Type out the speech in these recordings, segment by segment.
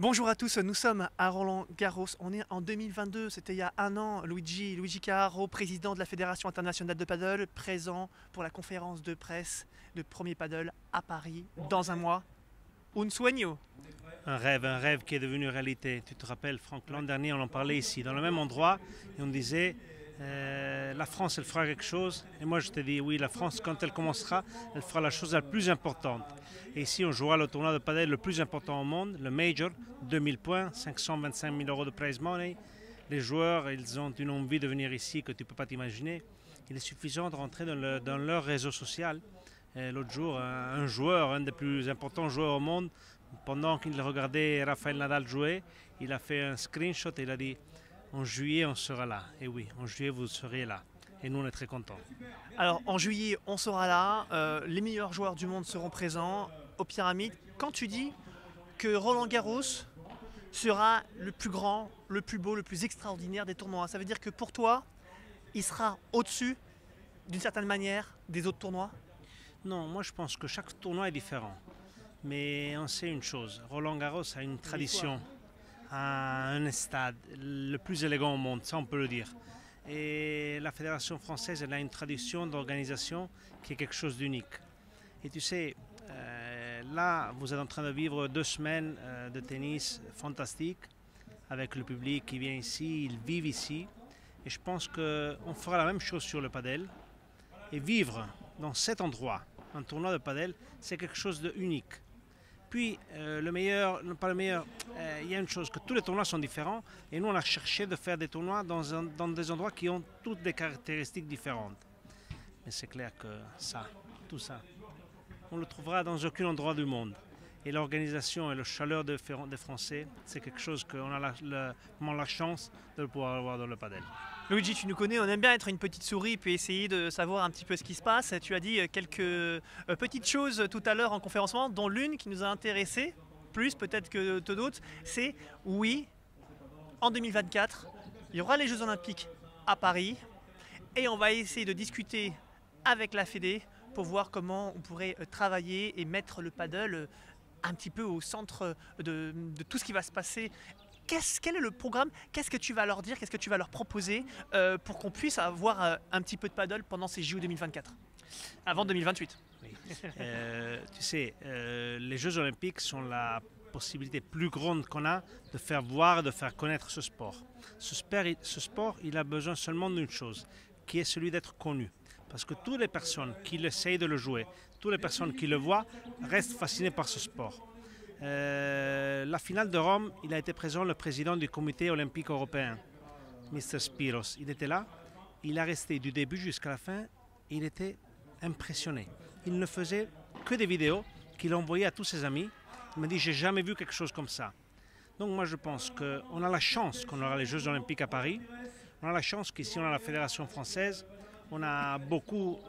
Bonjour à tous, nous sommes à Roland-Garros, on est en 2022, c'était il y a un an, Luigi Carraro, président de la Fédération internationale de paddle, présent pour la conférence de presse de premier paddle à Paris dans un mois. Un sueño. Un rêve qui est devenu réalité. Tu te rappelles, Franck, l'an dernier, on en parlait ici, dans le même endroit, et on disait la France, elle fera quelque chose. Et moi, je te dis, oui, la France, quand elle commencera, elle fera la chose la plus importante. Et ici, on jouera le tournoi de padel le plus important au monde, le Major, 2000 points, 525 000 euros de prize money. Les joueurs, ils ont une envie de venir ici que tu ne peux pas t'imaginer. Il est suffisant de rentrer dans leur réseau social. L'autre jour, un joueur, un des plus importants joueurs au monde, pendant qu'il regardait Rafael Nadal jouer, il a fait un screenshot et il a dit en juillet on sera là. Et oui, en juillet vous serez là. Et nous on est très contents. Alors en juillet on sera là, les meilleurs joueurs du monde seront présents aux Pyramides. Quand tu dis que Roland-Garros sera le plus grand, le plus beau, le plus extraordinaire des tournois, ça veut dire que pour toi, il sera au-dessus d'une certaine manière des autres tournois? Non, moi je pense que chaque tournoi est différent. Mais on sait une chose, Roland-Garros a une tradition, a un stade le plus élégant au monde, ça on peut le dire. Et la Fédération française, elle a une tradition d'organisation qui est quelque chose d'unique. Et tu sais, là, vous êtes en train de vivre 2 semaines de tennis fantastique avec le public qui vient ici, ils vivent ici. Et je pense qu'on fera la même chose sur le padel. Et vivre dans cet endroit, un tournoi de padel, c'est quelque chose d'unique. Puis, le meilleur, non pas le meilleur, il y a une chose, que tous les tournois sont différents et nous on a cherché de faire des tournois dans des endroits qui ont toutes des caractéristiques différentes. Mais c'est clair que tout ça, on ne le trouvera dans aucun endroit du monde. Et l'organisation et la chaleur des Français, c'est quelque chose qu'on a la chance de pouvoir avoir dans le padel. Luigi, tu nous connais, on aime bien être une petite souris puis essayer de savoir un petit peu ce qui se passe. Tu as dit quelques petites choses tout à l'heure en conférencement, dont l'une qui nous a intéressés, plus peut-être que d'autres, c'est oui, en 2024, il y aura les Jeux Olympiques à Paris et on va essayer de discuter avec la Fédé pour voir comment on pourrait travailler et mettre le paddle un petit peu au centre de tout ce qui va se passer. Quel est le programme? Qu'est-ce que tu vas leur dire? Qu'est-ce que tu vas leur proposer pour qu'on puisse avoir un petit peu de paddle pendant ces JO 2024? Avant 2028. Oui. Tu sais, les Jeux Olympiques sont la possibilité plus grande qu'on a de faire voir, de faire connaître ce sport. Ce sport, il a besoin seulement d'une chose, qui est celui d'être connu. Parce que toutes les personnes qui essayent de le jouer, toutes les personnes qui le voient, restent fascinées par ce sport. La finale de Rome, il a été présent le président du comité olympique européen, Mr. Spiros. Il était là, il a resté du début jusqu'à la fin, il était impressionné. Il ne faisait que des vidéos qu'il envoyait à tous ses amis. Il m'a dit, j'ai jamais vu quelque chose comme ça. Donc moi je pense qu'on a la chance qu'on aura les Jeux Olympiques à Paris. On a la chance qu'ici on a la Fédération française. On a beaucoup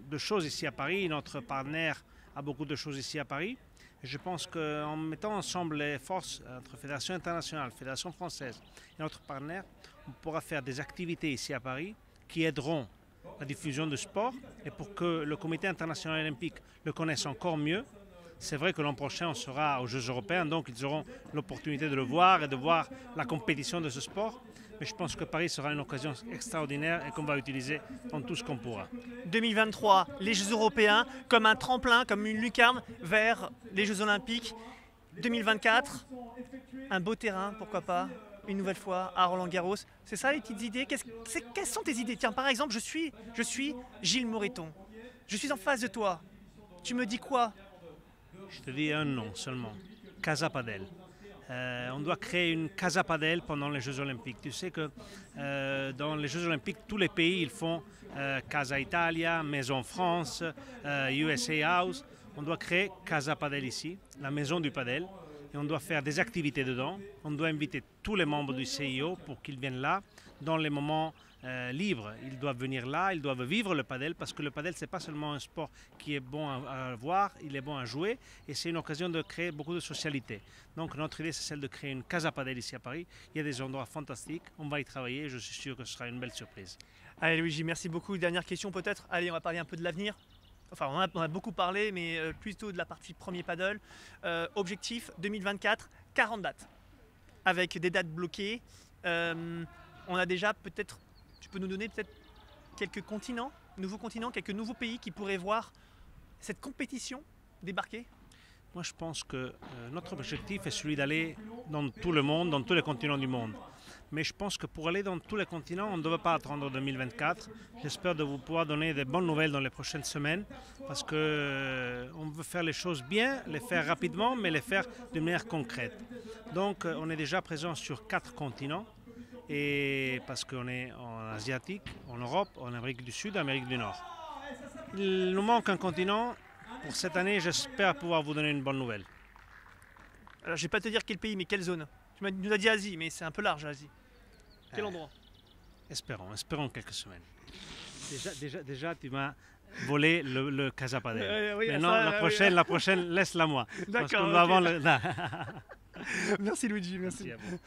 de choses ici à Paris. Notre partenaire a beaucoup de choses ici à Paris. Et je pense qu'en mettant ensemble les forces entre Fédération internationale, Fédération française et notre partenaire, on pourra faire des activités ici à Paris qui aideront la diffusion du sport et pour que le Comité international olympique le connaisse encore mieux. C'est vrai que l'an prochain, on sera aux Jeux européens, donc ils auront l'opportunité de le voir et de voir la compétition de ce sport. Mais je pense que Paris sera une occasion extraordinaire et qu'on va utiliser dans tout ce qu'on pourra. 2023, les Jeux européens, comme un tremplin, comme une lucarne vers les Jeux Olympiques. 2024, un beau terrain, pourquoi pas, une nouvelle fois à Roland-Garros. C'est ça les petites idées? Quelles sont tes idées? Tiens, par exemple, je suis Gilles Moreton. Je suis en face de toi. Tu me dis quoi? Je te dis un nom seulement, Casa Padel. On doit créer une Casa Padel pendant les Jeux Olympiques. Tu sais que dans les Jeux Olympiques, tous les pays ils font Casa Italia, Maison France, USA House. On doit créer Casa Padel ici, la maison du padel, et on doit faire des activités dedans. On doit inviter tous les membres du CIO pour qu'ils viennent là dans les moments libres. Ils doivent venir là, ils doivent vivre le padel parce que le padel c'est pas seulement un sport qui est bon à voir, il est bon à jouer et c'est une occasion de créer beaucoup de socialité. Donc notre idée c'est celle de créer une Casa Padel ici à Paris. Il y a des endroits fantastiques, on va y travailler et je suis sûr que ce sera une belle surprise. Allez Luigi, merci beaucoup. Dernière question peut-être. Allez, on va parler un peu de l'avenir. Enfin, on a beaucoup parlé, mais plutôt de la partie premier paddle. Objectif 2024, 40 dates, avec des dates bloquées. On a déjà peut-être, tu peux nous donner peut-être quelques continents, nouveaux continents, quelques nouveaux pays qui pourraient voir cette compétition débarquer? Moi, je pense que notre objectif est celui d'aller dans tout le monde, dans tous les continents du monde. Mais je pense que pour aller dans tous les continents, on ne devrait pas attendre 2024. J'espère de vous pouvoir donner des bonnes nouvelles dans les prochaines semaines parce qu'on veut faire les choses bien, les faire rapidement, mais les faire de manière concrète. Donc, on est déjà présent sur 4 continents. Et parce qu'on est en Asiatique, en Europe, en Amérique du Sud, en Amérique du Nord. Il nous manque un continent. Pour cette année, j'espère pouvoir vous donner une bonne nouvelle. Alors, je ne vais pas te dire quel pays, mais quelle zone? Tu nous as dit Asie, mais c'est un peu large, l'Asie. Quel endroit? Espérons quelques semaines. Déjà tu m'as volé le Casapadel. Oui, Maintenant, ça, la prochaine, laisse-la moi. D'accord. Parce qu'on va Ok. avoir Merci Luigi, merci. Merci à vous.